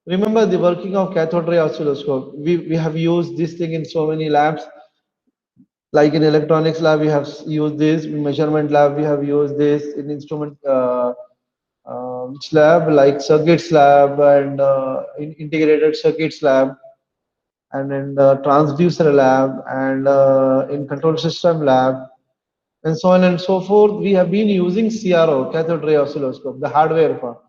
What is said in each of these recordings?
Remember the working of cathode ray oscilloscope. We have used this thing in so many labs. Like in electronics lab, we have used this. In measurement lab, we have used this. In instrument which lab, like circuits lab and in integrated circuits lab, and in the transducer lab, and in control system lab, and so on and so forth. We have been using CRO, cathode ray oscilloscope, the hardware part.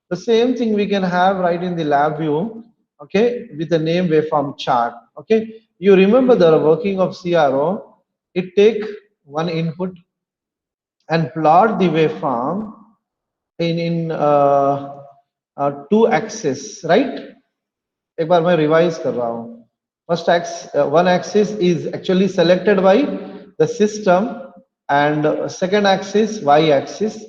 The same thing we can have right in the lab view, okay, with the name waveform chart. Okay, you remember the working of CRO. It take one input and plot the waveform in two axis, right? एक बार मैं revise कर रहा हूँ. First one axis is actually selected by the system, and second axis y axis.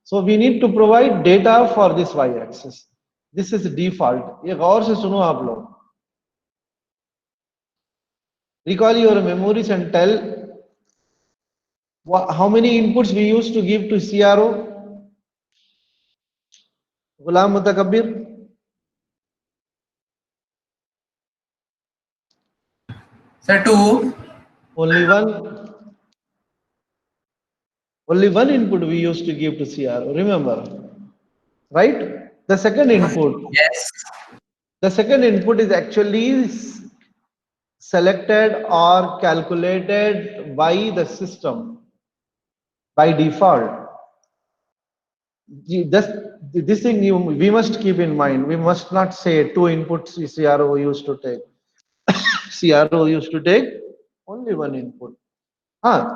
So we need to provide data for this y axis. This is default. ये गौर से सुनो आप लोग. Recall your memories and tell how many inputs we used to give to CRO. Ghulam Mutakabbir. Sir, two. Only one input we used to give to CRO. Remember, right? The second input. Yes. The second input is actually selected or calculated by the system by default. This thing we must keep in mind. We must not say two inputs CRO used to take. CRO used to take only one input.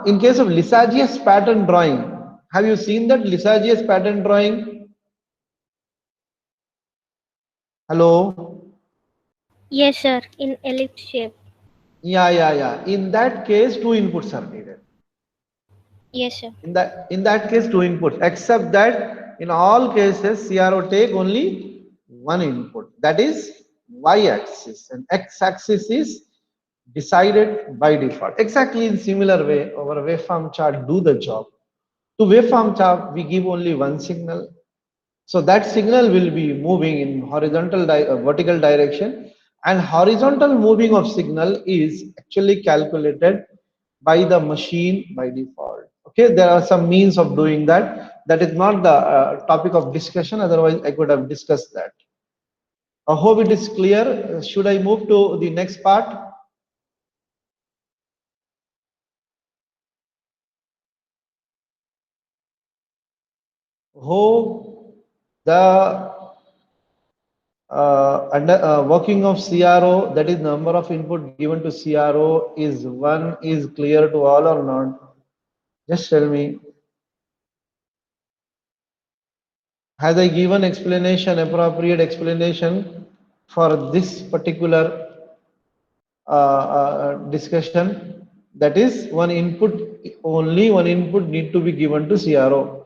In case of Lissajous pattern drawing, have you seen that Lissajous pattern drawing? Hello? Yes, sir. In ellipse shape. Yeah. In that case, two inputs are needed. Yes, sir. In that case, two inputs. Except that in all cases, CRO take only one input. That is y-axis, and x-axis is decided by default. Exactly in similar way, our waveform chart do the job. To waveform chart, we give only one signal. So that signal will be moving in vertical direction, and horizontal moving of signal is actually calculated by the machine by default. Okay, there are some means of doing that. That is not the topic of discussion. Otherwise, I could have discussed that. I hope it is clear. Should I move to the next part? Hope the working of CRO, that is number of input given to CRO, is clear to all or not? Just tell me. Has I given explanation, appropriate explanation for this particular discussion? That is one input, only one input need to be given to CRO.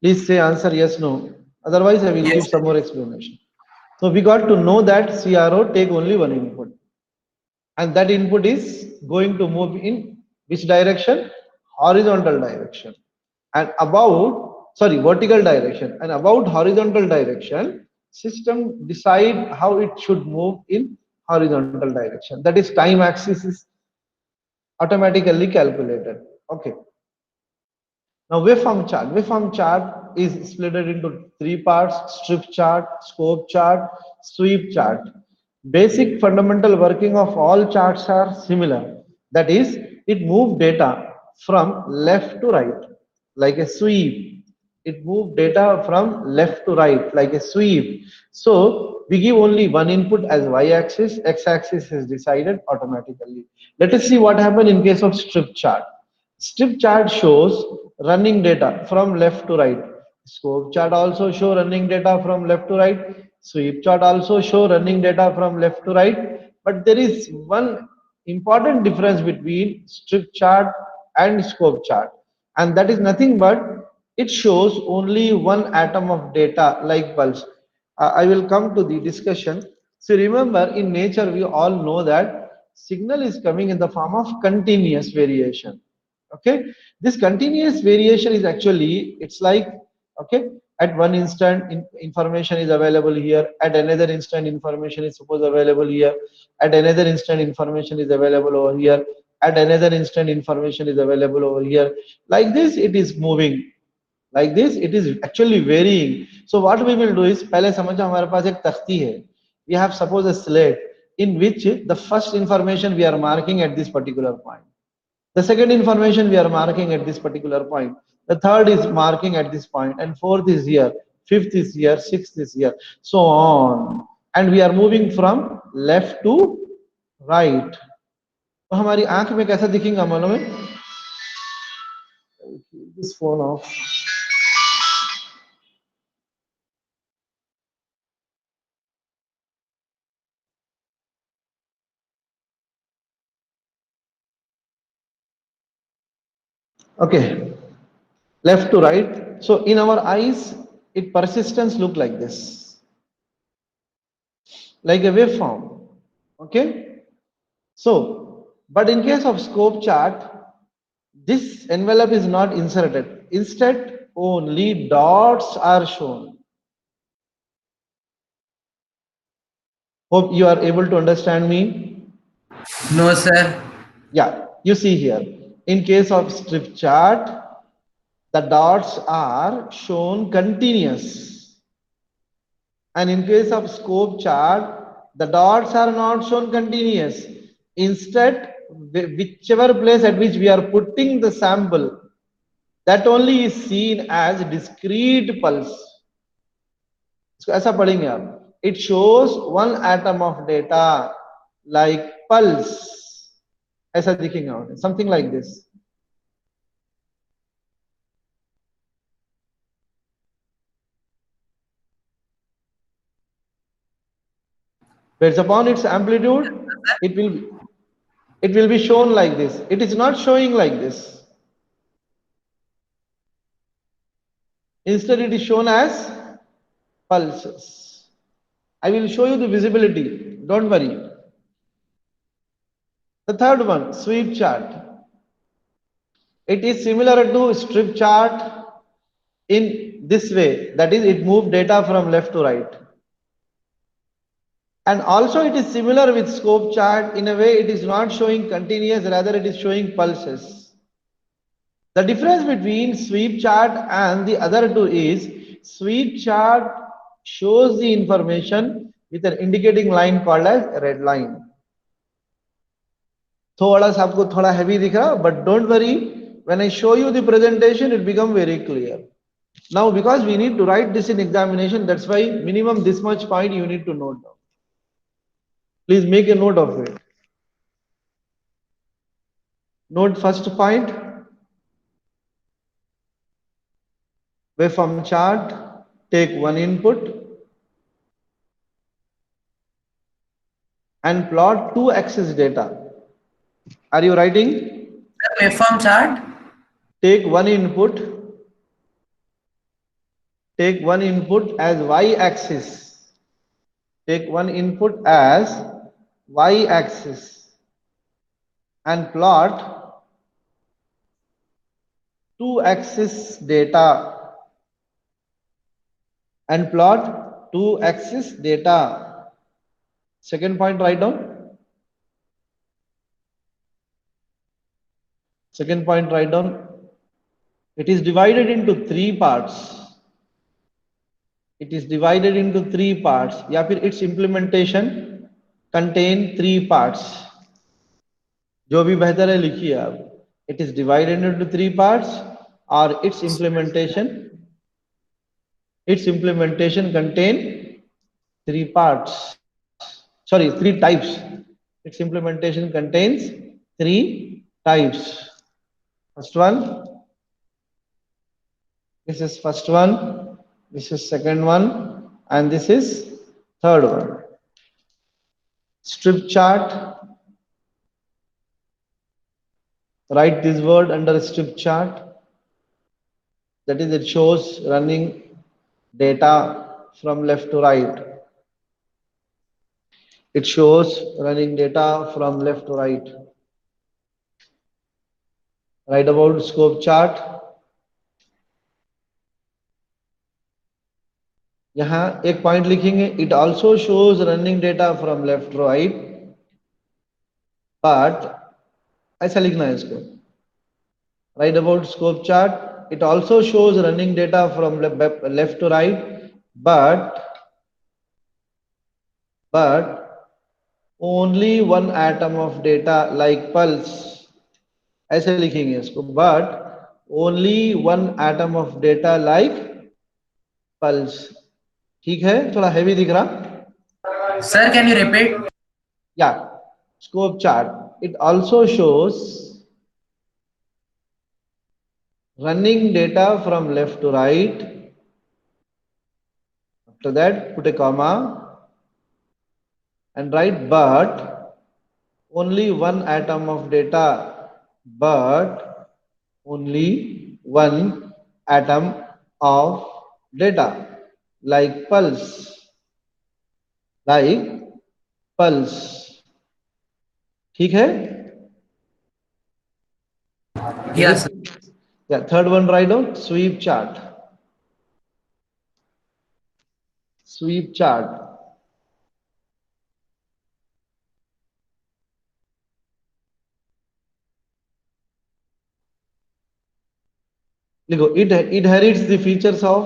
Please say answer yes, no. Otherwise, I will Yes, give some more explanation. So we got to know that CRO take only one input, and that input is going to move in which direction? Horizontal direction. And vertical direction. And about horizontal direction, system decide how it should move in horizontal direction. That is time axis is automatically calculated. Okay. Now waveform chart is split into three parts: strip chart, scope chart, sweep chart. Basic fundamental working of all charts are similar. That is, it moves data from left to right like a sweep. It moves data from left to right like a sweep. So we give only one input as y-axis, x-axis is decided automatically. Let us see what happened in case of strip chart. Strip chart shows running data from left to right. Scope chart also show running data from left to right. Sweep chart also show running data from left to right. But there is one important difference between strip chart and scope chart, and that is nothing but it shows only one atom of data like pulse. I will come to the discussion. So remember, in nature we all know that signal is coming in the form of continuous variation. Okay, this continuous variation is actually, it's like, okay, At one instant, information is available here. At another instant, information is supposed available here. At another instant, information is available over here. At another instant, information is available over here. Like this, it is moving. Like this, it is actually varying. So what we will do is, पहले समझो हमारे पास एक तख्ती है. We have suppose a slate in which the first information we are marking at this particular point. The second information we are marking at this particular point. The third is marking at this point, and fourth is here, fifth is here, sixth is here, so on. And we are moving from left to right. तो हमारी आंख में कैसा दिखेगा मालूम है? This phone off. Okay, left to right. So in our eyes, it persistence look like this, like a waveform. Okay. So, but in case of scope chart, this envelope is not inserted. Instead, only dots are shown. Hope you are able to understand me. No, sir. Yeah, you see here. In case of strip chart, the dots are shown continuous. And in case of scope chart, the dots are not shown continuous. Instead, whichever place at which we are putting the sample, that only is seen as discrete pulse. So ऐसा पढ़ेंगे आप. It shows one atom of data like pulse. ऐसा दिखेगा, something like this. Based upon its amplitude, it will be shown like this. It is not showing like this. Instead, it is shown as pulses. I will show you the visibility. Don't worry. The third one, sweep chart. It is similar to strip chart in this way. That is, it moves data from left to right. And also it is similar with scope chart. In a way, it is not showing continuous, rather it is showing pulses. The difference between sweep chart and the other two is, sweep chart shows the information with an indicating line called as red line. थोड़ा सा आपको थोड़ा heavy दिख रहा, but don't worry, when I show you the presentation, it becomes very clear. Now, because we need to write this in examination, that's why minimum this much point you need to note down. Please make a note of it. Note first point, waveform chart, take one input and plot two axis data. Are you writing? Waveform chart. Take one input as y-axis. Take one input as y-axis and plot two axis data. And plot two axis data. Second point, write down. Second point, write down. It is divided into three parts. It is divided into three parts. या फिर its implementation contain three parts. जो भी बेहतर है लिखिए आप. It is divided into three parts, or its implementation contain three parts. Sorry, three types. Its implementation contains three types. First one. This is first one. This is second one, and this is third one. Strip chart. Write this word under strip chart. That is, it shows running data from left to right. It shows running data from left to right. Write about scope chart. यहाँ एक point लिखेंगे, it also shows running data from left to right, but ऐसा लिखना है इसको, write about scope chart, it also shows running data from left to right, but only one atom of data like pulse, ऐसे लिखेंगे इसको, but only one atom of data like pulse. ठीक है, थोड़ा हैवी दिख रहा, Sir, can you repeat? या scope chart, it also shows running data from left to right, after that put a comma and write but only one atom of data, but only one atom of data like pulse, like pulse. ठीक है, Yes. yeah, third one write down, sweep chart, sweep chart. देखो, it inherits the features of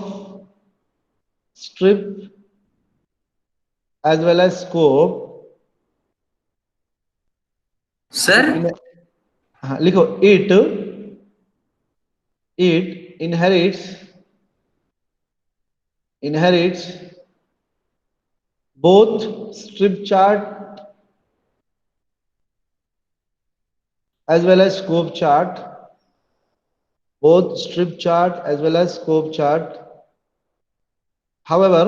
strip as well as scope. Sir? हाँ, लिखो, it inherits both strip chart as well as scope chart, both strip chart as well as scope chart. However,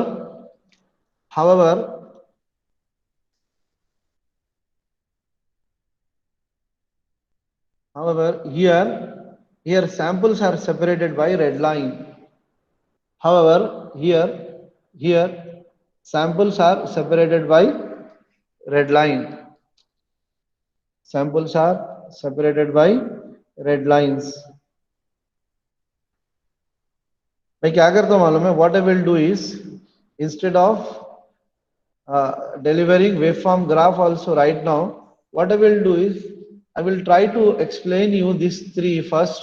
here samples are separated by red line. However, here samples are separated by red line. Samples are separated by red lines. मैं क्या करता हूँ मालूम है, what I will do is, instead of delivering waveform graph also right now, what I will do is I will try to explain you these three first,